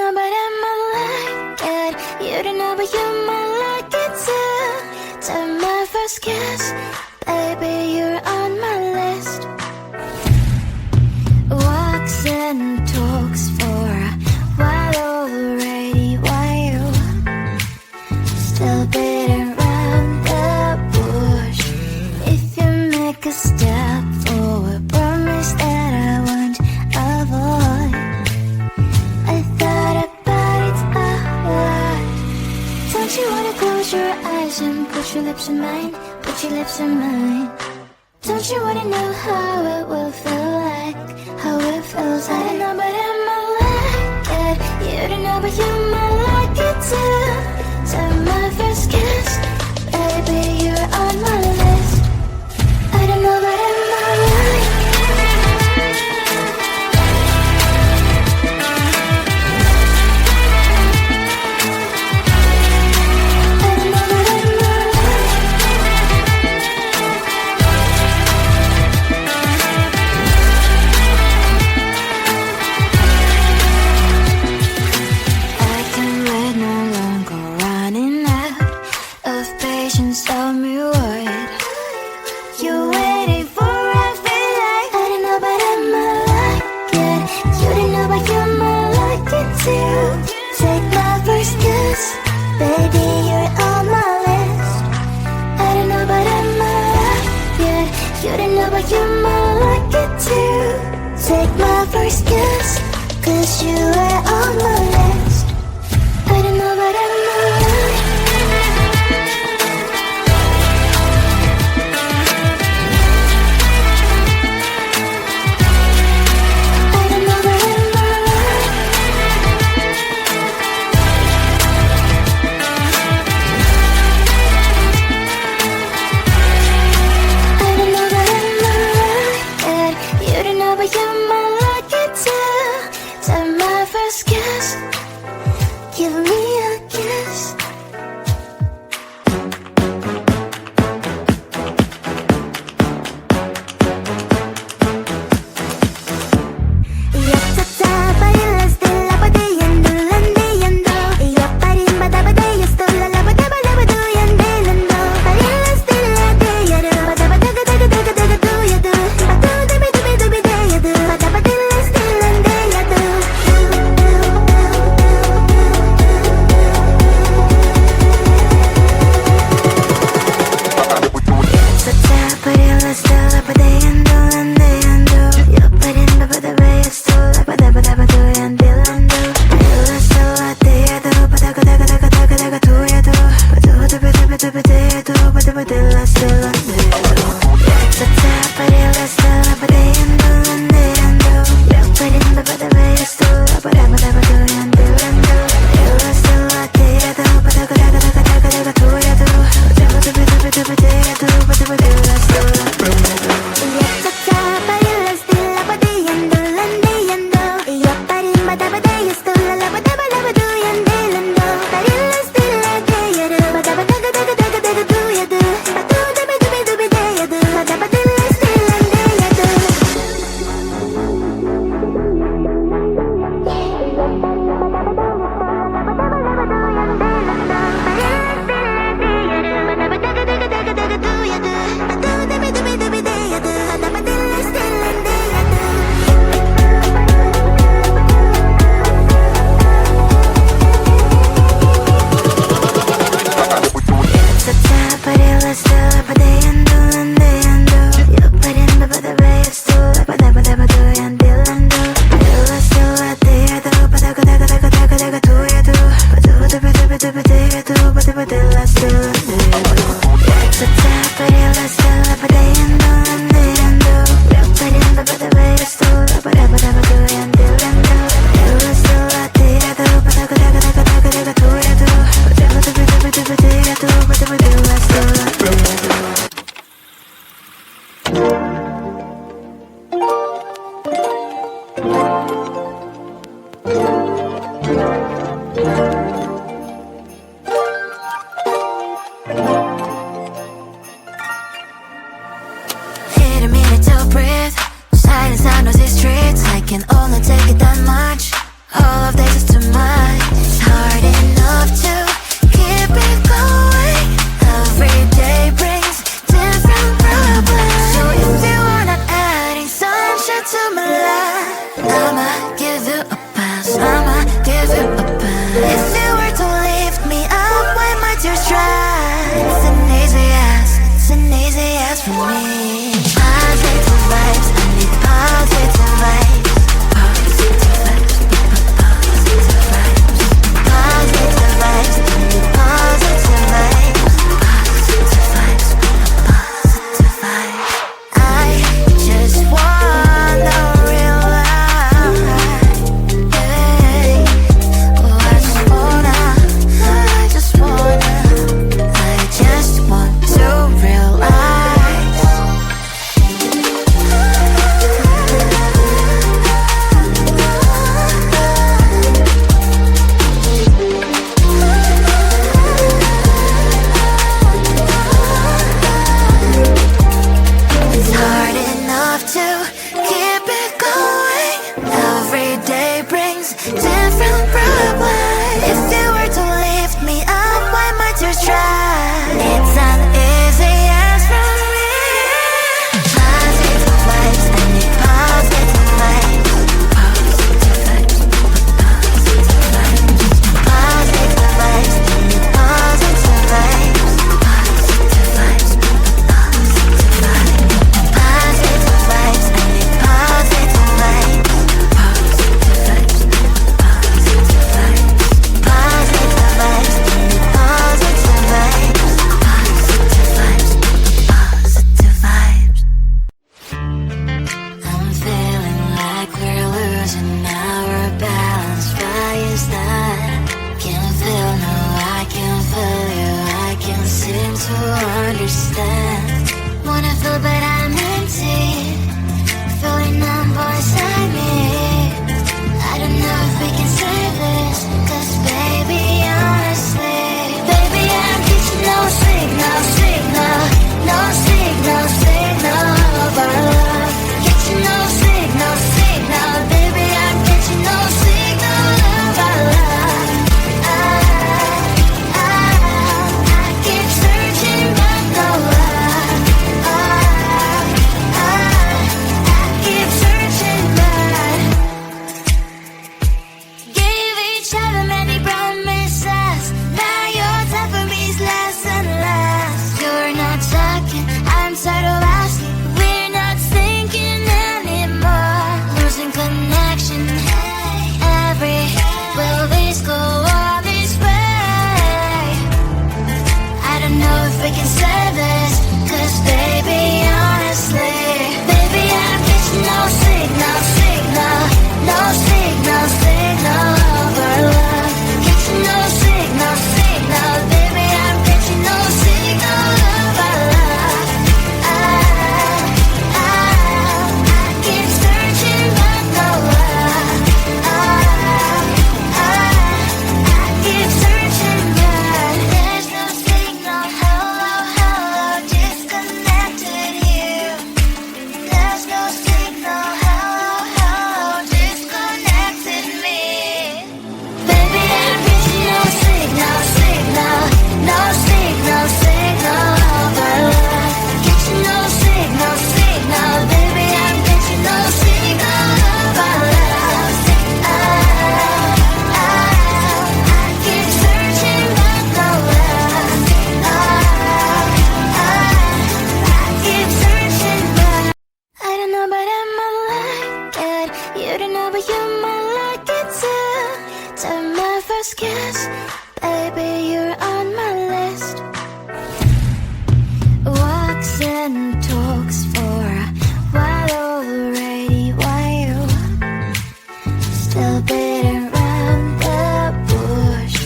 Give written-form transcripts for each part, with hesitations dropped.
know, but I might like it. You don't know, but you might like it too. To my first kiss, baby, you're on my list. Walks and talks for a while already. Why you still beating around the bush? If you make a step forward, promise that I won't avoid. I thought about it a lot. Don't you wanna close your eyes and put your lips in mine? Put your lips in mine. Don't you wanna know how it will feel like? How it feels like? I don't know, but I might like it. You don't know, but you might like it too. To my first kiss, baby, you're on my list. I don't know, but I might like it. Tell me what you're waiting for. I feel like I don't know, but I might like it. You don't know, but you might like it too. Take my first kiss, baby, you're on my list. I don't know, but I might like it. You don't know, but you might like it too. Take my first kiss, 'cause you are on my list. I don't know, but I might like it. Give me a kiss. close, different problems. If you were to lift me up, why my tears dry? It's an easy yes from me. Positive vibes, I need positive vibes. Positive vibes, positive vibes. Positive vibes, I need positive vibes. Positive vibes, positive vibes. Positive vibes, I need positive vibes. Positive vibes, positive vibes. Positive vibes, I need positive vibes. Positive vibes, positive vibes. I'm feeling like we're losing our balance. Why is that? Can't feel, no, I can't feel you. I can't seem to understand. Wanna feel but I'm empty, feeling numb inside me. I don't know if we can save this, 'cause baby, honestly, baby, I'm getting no signal, signal, no signal, signal of our love. Getting no signal, signal, baby, I'm getting no signal of our love. I keep searching but no love. I keep searching but gave each other many promises. Now your time for me is less and less. You're not talking, I'm tired of asking. We're not thinking anymore. Losing connection. Every will this go all this way? I don't know if we can save this, 'cause baby, honestly, baby, I'm getting no signal, signal, no signal, signal of our love. Getting no signal, signal, baby, I'm getting no signal of our love. I keep searching but no love. I keep searching but there's no signal. Hello, hello, disconnected you. There's no signal. Hello, hello, disconnected me. Baby, I'm getting no signal, signal, no signal, signal of our love. Getting no signal, signal, baby, I'm getting no signal of our love. I keep searching but no love. I keep searching but I don't know, but I might like it. You don't know, but you might like it too. To my first kiss, baby, you're on my list. Walks and talks for a while already. Why you still beating around the bush?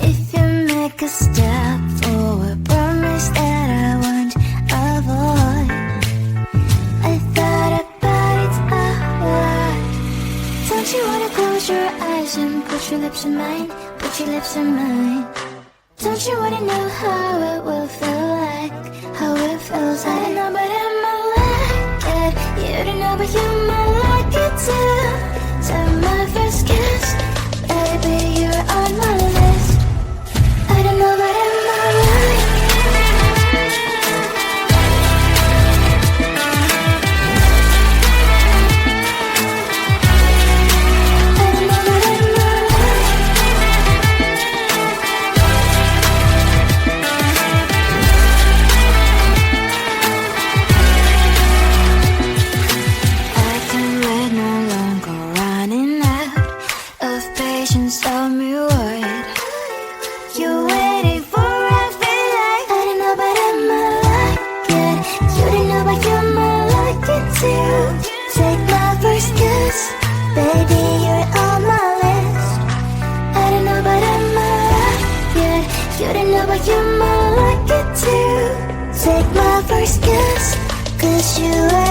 If you make a step forward, promise that I won't avoid. I thought about it a lot. Don't you wanna close your eyes and put your lips in mine? Put your lips in mine. Don't you wanna know how it will feel like? How it feels like? I don't know, but I might like it. You don't know, but you might like it too. To my first kiss, baby, you're on my list. I don't know, but I might like it. I don't know, but I might like it. I can wait no longer, running out of patience. Tell me what you're waiting for. I feel like I don't know, but I might like it. You don't know, but you might like it too. Take my first kiss, baby, you're on my list. I don't know, but I might like it. You don't know, but you might like it too. Take my first kiss, 'cause you are